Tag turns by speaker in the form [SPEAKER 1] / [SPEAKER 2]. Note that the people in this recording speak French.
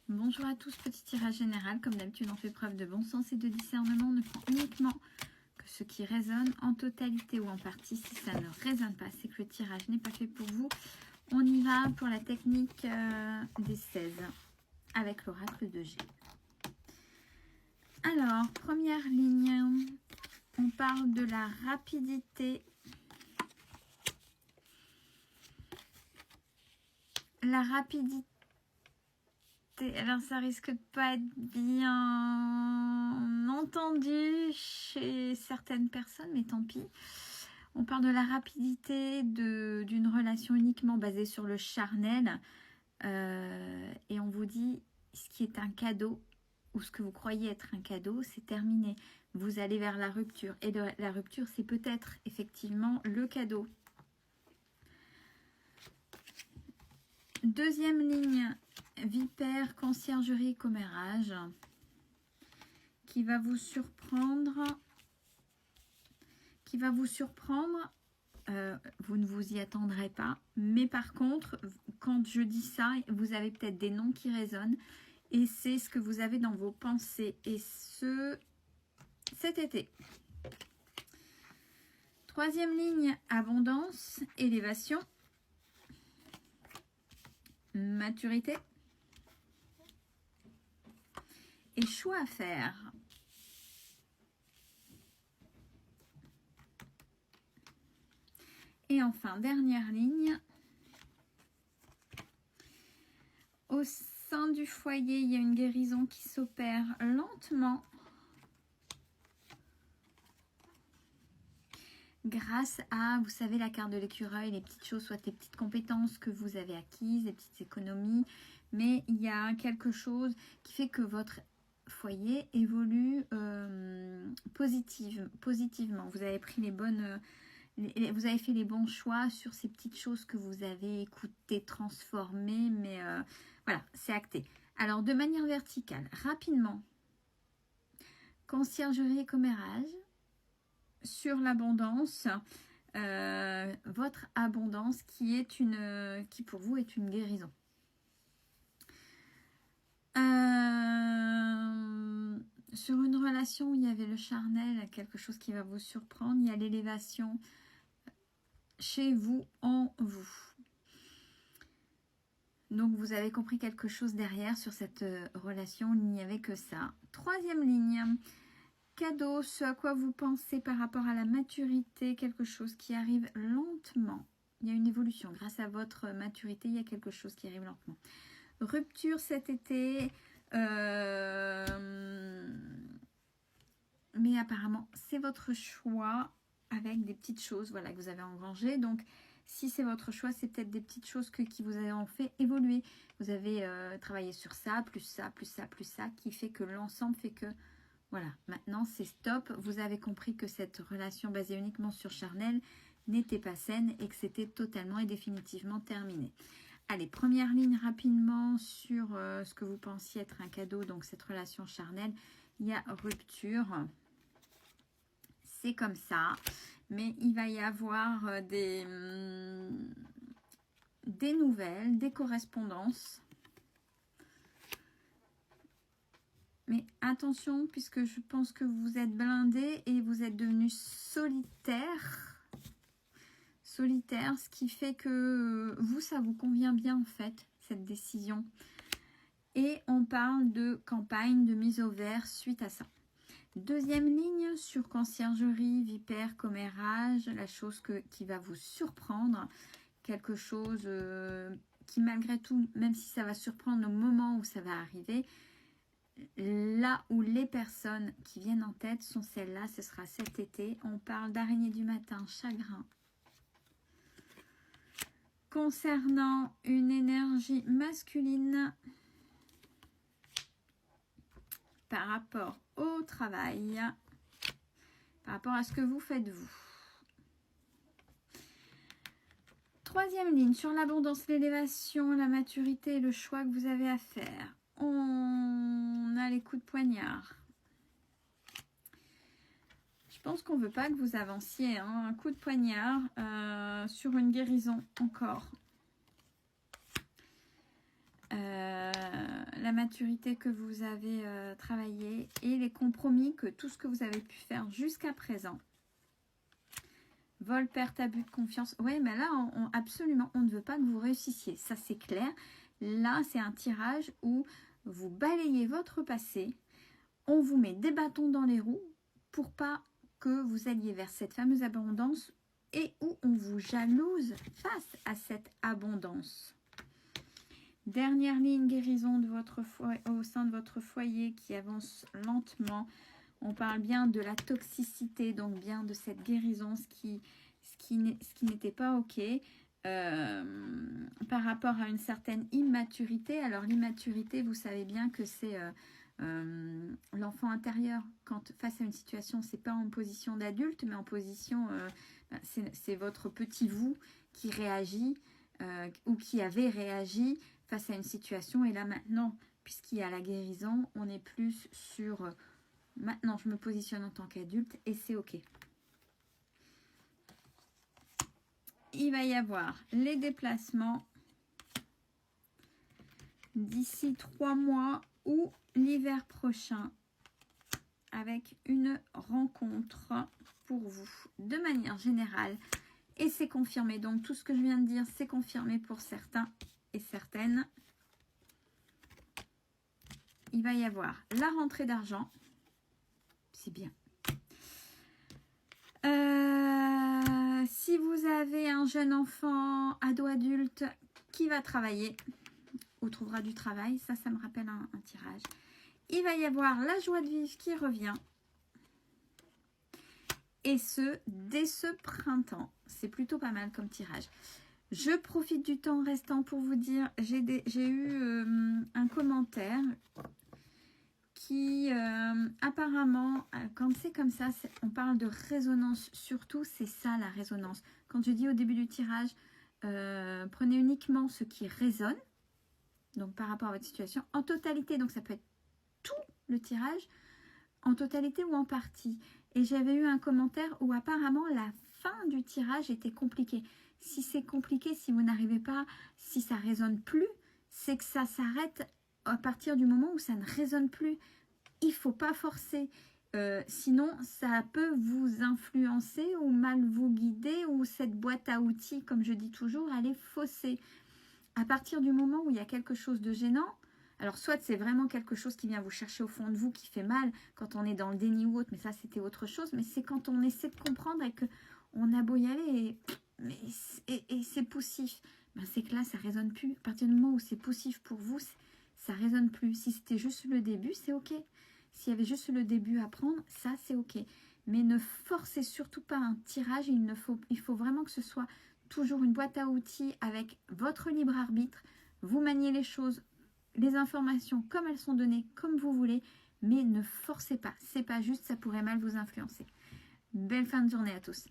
[SPEAKER 1] Bonjour à tous, petit tirage général. Comme d'habitude, on fait preuve de bon sens et de discernement. On ne prend uniquement que ce qui résonne en totalité ou en partie. Si ça ne résonne pas, c'est que le tirage n'est pas fait pour vous. On y va pour la technique des 16 avec l'oracle de G. Alors, première ligne, on parle de la rapidité. La rapidité. Alors ça risque de pas être bien entendu chez certaines personnes, mais tant pis. On parle de la rapidité d'une relation uniquement basée sur le charnel. Et on vous dit ce qui est un cadeau ou ce que vous croyez être un cadeau, c'est terminé. Vous allez vers la rupture. Et la rupture, c'est peut-être effectivement le cadeau. Deuxième ligne, Vipère, conciergerie, commérage, qui va vous surprendre. Vous ne vous y attendrez pas. Mais par contre, quand je dis ça, vous avez peut-être des noms qui résonnent. Et c'est ce que vous avez dans vos pensées. Et cet été. Troisième ligne, abondance, élévation, maturité et choix à faire. Et enfin, dernière ligne, au sein du foyer, il y a une guérison qui s'opère lentement grâce à, vous savez, la carte de l'écureuil, les petites choses, soit les petites compétences que vous avez acquises, les petites économies, mais il y a quelque chose qui fait que votre foyer évolue positivement. Vous avez pris vous avez fait les bons choix sur ces petites choses que vous avez écoutées, transformées, mais voilà, c'est acté. Alors, de manière verticale, rapidement, conciergerie et commérage, sur l'abondance, votre abondance qui pour vous est une guérison. Sur une relation où il y avait le charnel, quelque chose qui va vous surprendre, il y a l'élévation chez vous, en vous. Donc vous avez compris quelque chose derrière sur cette relation, il n'y avait que ça. Troisième ligne, cadeau, ce à quoi vous pensez par rapport à la maturité, quelque chose qui arrive lentement. Il y a une évolution, grâce à votre maturité, il y a quelque chose qui arrive lentement. Rupture cet été, mais apparemment c'est votre choix avec des petites choses, voilà, que vous avez engrangées. Donc si c'est votre choix, c'est peut-être des petites choses qui vous ont fait évoluer. Vous avez travaillé sur ça, plus ça, plus ça, plus ça, qui fait que l'ensemble fait que, voilà, maintenant c'est stop. Vous avez compris que cette relation basée uniquement sur charnel n'était pas saine et que c'était totalement et définitivement terminé. Allez, première ligne rapidement sur ce que vous pensiez être un cadeau, donc cette relation charnelle. Il y a rupture. C'est comme ça, mais il va y avoir des nouvelles, des correspondances. Mais attention, puisque je pense que vous êtes blindé et vous êtes devenu solitaire. Solitaire, ce qui fait que vous, ça vous convient bien en fait, cette décision. Et on parle de campagne, de mise au vert suite à ça. Deuxième ligne sur conciergerie, vipère, commérage, la chose qui va vous surprendre, quelque chose qui malgré tout, même si ça va surprendre au moment où ça va arriver, là où les personnes qui viennent en tête sont celles-là, ce sera cet été. On parle d'araignée du matin, chagrin. Concernant une énergie masculine par rapport au travail, par rapport à ce que vous faites vous. Troisième ligne, sur l'abondance, l'élévation, la maturité et le choix que vous avez à faire. On a les coups de poignard. Je pense qu'on ne veut pas que vous avanciez. Hein. Un coup de poignard sur une guérison encore. la maturité que vous avez travaillé et les compromis que tout ce que vous avez pu faire jusqu'à présent. Vol, perte, abus de confiance. Oui, mais là, absolument, on ne veut pas que vous réussissiez. Ça, c'est clair. Là, c'est un tirage où vous balayez votre passé. On vous met des bâtons dans les roues pour pas que vous alliez vers cette fameuse abondance et où on vous jalouse face à cette abondance. Dernière ligne, guérison de votre au sein de votre foyer qui avance lentement. On parle bien de la toxicité, donc bien de cette guérison, ce qui n'était pas OK par rapport à une certaine immaturité. Alors l'immaturité, vous savez bien que c'est l'enfant intérieur. Quand face à une situation, c'est pas en position d'adulte, mais en position, c'est votre petit vous qui réagit ou qui avait réagi face à une situation. Et là maintenant, puisqu'il y a la guérison, on est plus sur... maintenant, je me positionne en tant qu'adulte et c'est OK. Il va y avoir les déplacements d'ici 3 mois ou l'hiver prochain avec une rencontre pour vous de manière générale. Et c'est confirmé. Donc, tout ce que je viens de dire, c'est confirmé pour certains et certaines. Il va y avoir la rentrée d'argent. C'est bien. Si vous avez un jeune enfant, ado, adulte qui va travailler ou trouvera du travail, ça me rappelle un tirage. Il va y avoir la joie de vivre qui revient. Et ce, dès ce printemps. C'est plutôt pas mal comme tirage. Je profite du temps restant pour vous dire, j'ai eu un commentaire qui apparemment, quand c'est comme ça, on parle de résonance, surtout c'est ça la résonance. Quand je dis au début du tirage, prenez uniquement ce qui résonne, donc par rapport à votre situation, en totalité, donc ça peut être tout le tirage, en totalité ou en partie. Et j'avais eu un commentaire où apparemment la fin du tirage était compliquée. Si c'est compliqué, si vous n'arrivez pas, si ça ne résonne plus, c'est que ça s'arrête à partir du moment où ça ne résonne plus. Il ne faut pas forcer. Sinon, ça peut vous influencer ou mal vous guider ou cette boîte à outils, comme je dis toujours, elle est faussée. À partir du moment où il y a quelque chose de gênant, alors soit c'est vraiment quelque chose qui vient vous chercher au fond de vous, qui fait mal quand on est dans le déni ou autre, mais ça c'était autre chose, mais c'est quand on essaie de comprendre et qu'on a beau y aller et c'est poussif, ben c'est que là ça résonne plus. À partir du moment où c'est poussif pour vous, ça résonne plus. Si c'était juste le début, c'est ok. S'il y avait juste le début à prendre, ça c'est ok. Mais ne forcez surtout pas un tirage, il faut vraiment que ce soit toujours une boîte à outils avec votre libre arbitre. Vous maniez les choses, les informations comme elles sont données, comme vous voulez, mais ne forcez pas. C'est pas juste, ça pourrait mal vous influencer. Belle fin de journée à tous.